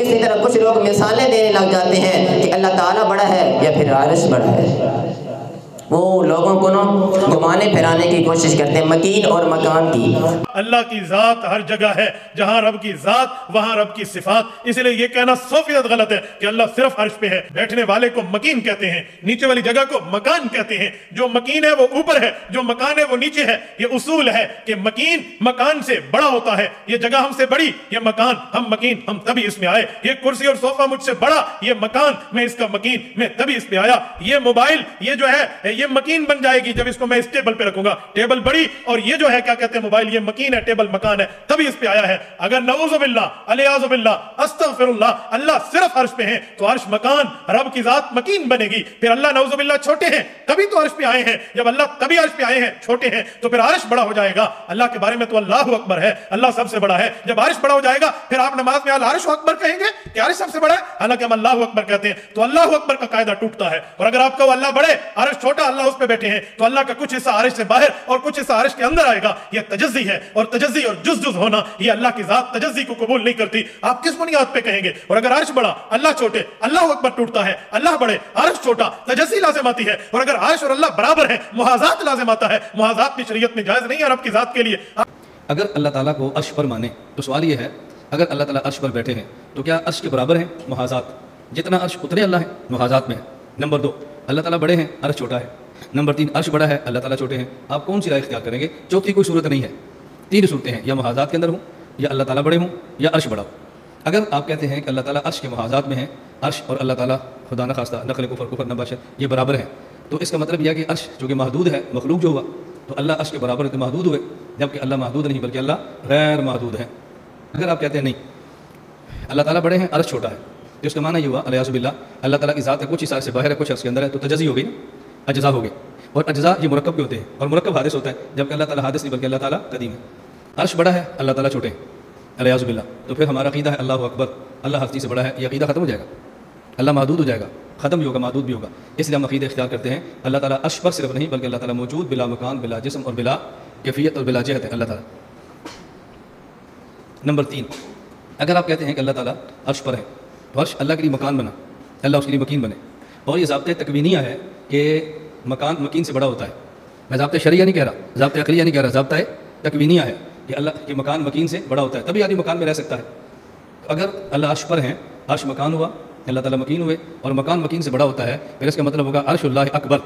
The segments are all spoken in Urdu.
اسی طرح کچھ لوگ مثالیں دینے لگ جاتے ہیں کہ اللہ تعالیٰ بڑا ہے یا پھر عرش بڑا ہے، وہ لوگوں کو نا گھمانے پھرانے کی کوشش کرتے ہیں مکین اور مکان کی۔ اللہ کی ذات ہر جگہ ہے، جہاں رب کی ذات وہاں رب کی صفات، اس لیے یہ کہنا 100% غلط ہے کہ اللہ صرف عرش پہ ہے۔ بیٹھنے والے کو مکین کہتے ہیں، نیچے والی جگہ کو مکان کہتے ہیں، جو مکین ہے وہ اوپر ہے، جو مکان ہے وہ نیچے ہے۔ یہ اصول ہے کہ مکین مکان سے بڑا ہوتا ہے، یہ جگہ ہم سے بڑی، یہ مکان، ہم مکین، ہم تبھی اس میں آئے۔ یہ کرسی اور صوفہ مجھ سے بڑا، یہ مکان، میں اس کا مکین، میں تبھی اس پہ آیا۔ یہ موبائل، یہ جو ہے یہ مکین بن جائے گی جب اس کو میں اس ٹیبل پہ رکھوں گا، ٹیبل بڑی، اور یہ جو ہے کیا کہتے ہیں موبائل، یہ مکین ہے، ٹیبل مکان ہے، تبھی اس پہ آیا ہے۔ اگر نعوذ باللہ، الیاذ باللہ، استغفر اللہ، اللہ صرف عرش پہ ہیں تو عرش مکان، رب کی ذات مکین بنے گی۔ پھر اللہ نعوذ باللہ چھوٹے ہیں تبھی تو عرش پہ آئے ہیں، جب اللہ تبھی عرش پہ آئے ہیں چھوٹے ہیں تو پھر عرش بڑا ہو جائے گا۔ اللہ کے بارے میں تو اللہ اکبر ہے، اللہ سب سے بڑا ہے۔ جب عرش بڑا ہو جائے گا پھر آپ نماز میں العرش اکبر کہیں گے کہ عرش سب سے بڑا ہے، حالانکہ ہم اللہ اکبر کہتے ہیں، تو اللہ اکبر کا قاعدہ ٹوٹتا ہے۔ اور اگر آپ کو اللہ بڑے، عرش چھوٹا، اللہ اس پہ بیٹھے ہیں، تو اللہ کا کچھ حصہ عرش سے باہر اور کچھ حصہ عرش کے اندر آئے گا۔ یہ تجزی ہے، اور تجزی اور جز جز ہونا یہ اللہ کی ذات تجزی کو قبول نہیں کرتی۔ آپ کس بنیاد پہ کہیں گے؟ اور اگر عرش بڑا، اللہ چھوٹے، اللہ اکبر ٹوٹتا ہے، اللہ بڑے، عرش چھوٹا، تجزی لازم آتی ہے۔ اور اگر عرش اور اللہ برابر ہیں، محاذات لازم آتا ہے۔ محاذات بھی شریعت میں جائز نہیں ہے رب کی ذات کے لیے۔ اگر اللہ تعالیٰ کو عرش پر مانے تو سوال یہ ہے، اگر اللہ تعالیٰ عرش پر بیٹھے ہیں تو کیا عرش کے برابر ہیں؟ محاذات، جتنا عرش اتنے اللہ ہے محاذات میں ہے۔ نمبر 2، اللہ تعالیٰ بڑے ہیں، عرش چھوٹا ہے۔ نمبر 3، عرش بڑا ہے، اللہ تعالیٰ چھوٹے ہیں۔ آپ کون سی رائے اختیار کریں گے؟ چوتھی کوئی صورت نہیں ہے، 3 صورتیں ہیں، یا محاذات کے اندر ہوں، یا اللہ تعالیٰ بڑے ہوں، یا عرش بڑا ہو۔ اگر آپ کہتے ہیں کہ اللہ تعالیٰ عرش کے محاذات میں ہیں، عرش اور اللہ تعالیٰ خدا نہ خواستہ نقل کفر نباشت یہ برابر ہیں، تو اس کا مطلب یہ ہے کہ عرش جو کہ محدود ہے، مخلوق جو ہوا، تو اللہ عرش کے برابر ہے تو محدود ہوئے، جبکہ اللہ محدود نہیں بلکہ اللہ غیر محدود ہے۔ اگر آپ کہتے ہیں نہیں اللہ تعالیٰ بڑے ہیں، عرش چھوٹا ہے، تو اس کا معنی یہ ہوا الیاذ باللہ اللہ تعالیٰ کی ذات ہے کچھ حصہ سے باہر ہے، کچھ عرش کے اندر ہے، تو تجزی ہو گئی نا، اجزا ہو گئے، اور اجزا یہ مرکب کے ہوتے ہیں، اور مرکب حادث ہوتا ہے، جبکہ اللہ تعالیٰ حادث نہیں بلکہ اللہ تعالیٰ قدیم ہے۔ عرش بڑا ہے، اللہ تعالیٰ چھوٹے ہیں، الیاذ باللہ، تو پھر ہمارا عقیدہ ہے اللہ اکبر، اللہ ہر چیز سے بڑا ہے، یہ عقیدہ ختم ہو جائے گا، اللہ محدود ہو جائے گا، ختم بھی ہوگا، محدود بھی ہوگا۔ اس لیے ہم عقیدہ اختیار کرتے ہیں اللہ تعالیٰ عرش پر صرف نہیں بلکہ اللہ تعالیٰ موجود، بلا مکان، بلا جسم اور بلا کیفیت اور بلا جہت ہے اللہ تعالیٰ۔ نمبر 3، اگر آپ کہتے ہیں کہ اللہ تعالیٰ عرش پر ہے تو عرش اللہ کے لیے مکان بنا، اللہ اس کے لیے مکین بنے، اور یہ ضابطۂ تکوینیہ ہے کہ مکان مکین سے بڑا ہوتا ہے۔ میں ضابطۂ شرعیہ نہیں کہہ رہا، ضابطۂ عقلیہ نہیں کہہ رہا، ضابطۂ تکوینیہ ہے کہ اللہ کے مکان مکین سے بڑا ہوتا ہے، تبھی آدمی مکان میں رہ سکتا ہے۔ اگر اللہ عرش پر ہیں، عرش مکان ہوا، اللہ تعالیٰ مکین ہوئے، اور مکان مکین سے بڑا ہوتا ہے، پھر اس کا مطلب ہوگا عرش اللہ اکبر،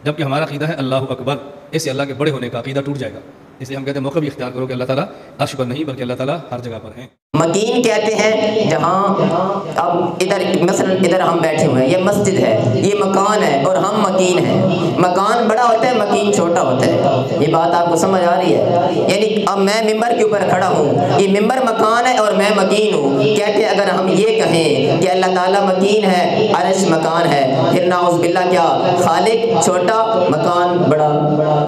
جبکہ ہمارا عقیدہ ہے اللہ اکبر، اس سے اللہ کے بڑے ہونے کا عقیدہ ٹوٹ جائے گا۔ اس لیے ہم کہتے ہیں موقع بھی اختیار کرو کہ اللہ تعالیٰ عرش پر نہیں بلکہ اللہ تعالیٰ ہر جگہ پر ہیں۔ مکین کہتے ہیں جہاں اب مثلا ادھر ہم بیٹھے ہوئے ہیں، یہ مسجد ہے، یہ مکان ہے اور ہم مکین ہیں۔ مکان بڑا ہوتا ہے، مکین چھوٹا ہوتا ہے، یہ بات آپ کو سمجھ آ رہی ہے؟ یعنی اب میں ممبر کے اوپر کھڑا ہوں، یہ ممبر مکان ہے اور میں مکین ہوں۔ کہتے ہیں اگر ہم یہ کہیں کہ اللہ تعالیٰ مکین ہے، عرش مکان ہے، پھر نعوذ باللہ کیا خالق چھوٹا، مکان بڑا،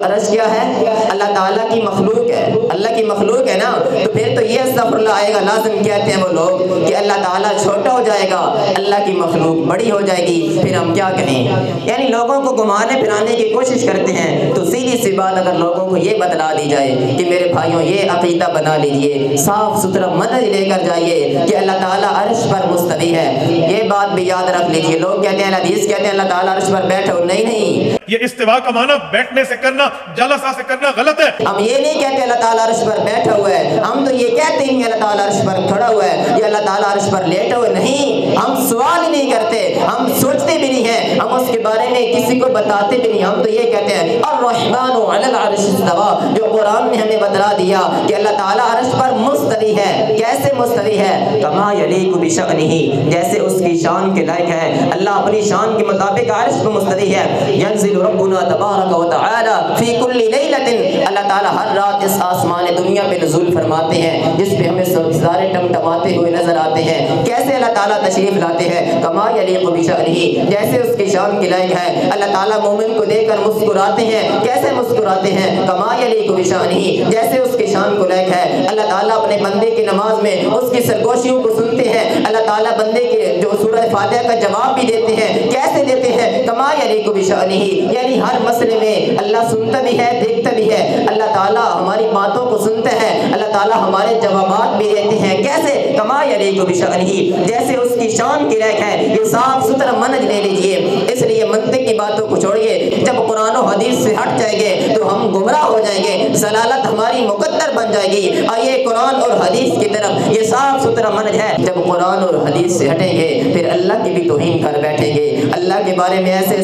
عرش کیا ہے؟ اللہ تعالیٰ کی مخلوق ہے، اللہ کی مخلوق ہے نا، تو پھر تو یہ استغفر اللہ آئے گا، لازم کہتے ہیں وہ لوگ کہ اللہ تعالیٰ چھوٹا ہو جائے گا، اللہ کی مخلوق بڑی ہو جائے گی، پھر ہم کیا کہیں؟ یعنی لوگوں کو گھمانے پھرانے کی کوشش کرتے ہیں۔ تو سیدھی سی بات اگر لوگوں کو یہ بتلا دی جائے کہ میرے بھائیوں یہ عقیدہ بنا لیجئے، صاف ستھرا منہج لے کر جائیے کہ اللہ تعالیٰ عرش پر مستوی ہے، یہ بات بھی یاد رکھ لیجئے۔ لوگ کہتے ہیں حدیث کہتے ہیں اللہ تعالیٰ عرش پر بیٹھا ہو، نہیں، یہ استوا کا معنی بیٹھنے سے کرنا، جلسہ سے کرنا غلط ہے۔ ہم یہ نہیں کہتے اللہ تعالیٰ عرش پر بیٹھا ہوا ہے، ہم تو یہ کہتے ہیں کہ اللہ تعالیٰ عرش پر کھڑا ہوا ہے یا اللہ تعالیٰ عرش پر لیٹا ہوا ہے۔ نہیں، ہم سوال ہی نہیں کرتے، ہم سوچتے بھی نہیں ہیں، ہم اس کے بارے میں کسی کو بتاتے بھی نہیں، ہم تو یہ کہتے ہیں الرحمن علی العرش استوى، جو قرآن نے ہمیں بتلا دیا کہ اللہ تعالیٰ عرش پر مستوی ہے۔ کیسے مستوی ہے؟ کما یلیق بشأنہ، جیسے اس کی شان کے لائق ہے، اللہ اپنی شان کے مطابق عرش پر مستوی ہے۔ ینزل ربنا تبارک و تعالی فی کل لیلۃ، اللہ تعالیٰ ہر رات اس آسمان دنیا پہ نزول فرماتے ہیں جس پہ ہمیں ستارے ٹمٹماتے ہوئے نظر آتے ہیں۔ کیسے اللہ تعالیٰ تشریف لاتے ہیں؟ کما یلیق بشأنہ، جیسے اس کی شان کے لائق ہے۔ اللہ تعالیٰ مومن کو دیکھ کر مسکراتے ہیں، کیسے مسکراتے ہیں؟ کما یلیق بشأنہ، جیسے اس کی شان کو لائق ہے۔ اللہ تعالیٰ اپنے بندے کی نماز میں اس کی سرگوشیوں کو سنتے ہیں، اللہ تعالیٰ بندے کے جو سورہ فاتحہ کا جواب بھی دیتے ہیں، کیسے دیتے ہیں؟ کما یلیق بشأنہ، یعنی ہر مسئلے میں اللہ سنتا بھی ہے، دیکھتا بھی ہے، اللہ تعالیٰ ہماری باتوں کو سنتا ہے، اللہ اللہ تعالیٰ ہمارے جوابات بھی دیتے ہیں کیسے؟ کما یلیق بشأنہ، جیسے اس کی شان کی لائق ہے۔ یہ صاف ستھرا منہج لے لیجئے، اس لیے منطق کی باتوں کو چھوڑیے۔ جب قرآن و حدیث سے ہٹ جائیں گے تو ہم گمراہ ہو جائیں گے، ضلالت ہماری مقدر بن جائے گی۔ آئیے قرآن اور حدیث کی طرف، یہ صاف ستھرا منہج ہے۔ جب قرآن اور حدیث سے ہٹیں گے پھر اللہ کی بھی توہین کر بیٹھیں گے، اللہ کے بارے میں ایسے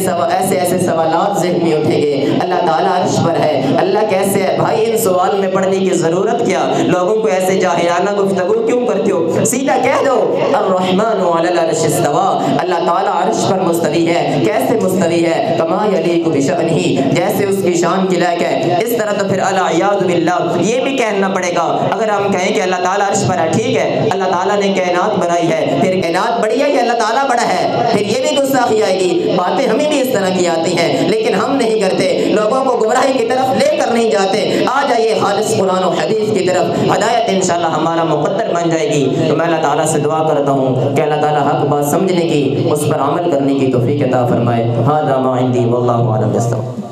سوالات ذہن میں اٹھیں گے۔ اللہ تعالیٰ عرش پر ہے، اللہ کیسے ہے؟ بھائی ان سوال میں پڑھنے کی ضرورت کیا؟ لوگوں کو ایسے جاہلانہ گفتگو کیوں کرتے ہو؟ سیدھا کہہ دو الرحمن علی العرش استوى، اللہ تعالیٰ عرش پر مستوی ہے۔ کیسے مستوی ہے؟ کما یلیق بشأنہ، جیسے اس کی شان کی لائق ہے۔ اس طرح تو پھر العیاذ باللہ یہ بھی کہنا پڑے گا، اگر ہم کہیں کہ اللہ تعالیٰ عرش پر ہے، ٹھیک ہے اللہ تعالیٰ نے کائنات بنائی ہے، پھر کائنات بڑی ہے کہ اللہ تعالیٰ بڑا ہے؟ پھر یہ بھی گستاخی آئے گی۔ باتیں ہمیں بھی اس طرح کی آتی ہیں لیکن ہم نہیں کرتے، لوگوں کو گمراہی کی طرف لے کر نہیں جاتے۔ آ جائیے خالص قرآن و حدیث کی طرف، ہدایت انشاءاللہ ہمارا مقدر بن جائے گی۔ تو میں اللہ تعالیٰ سے دعا کرتا ہوں کہ اللہ تعالیٰ حق بات سمجھنے کی، اس پر عمل کرنے کی توفیق عطا فرمائے۔ ھذا ما عندی واللہ اعلم۔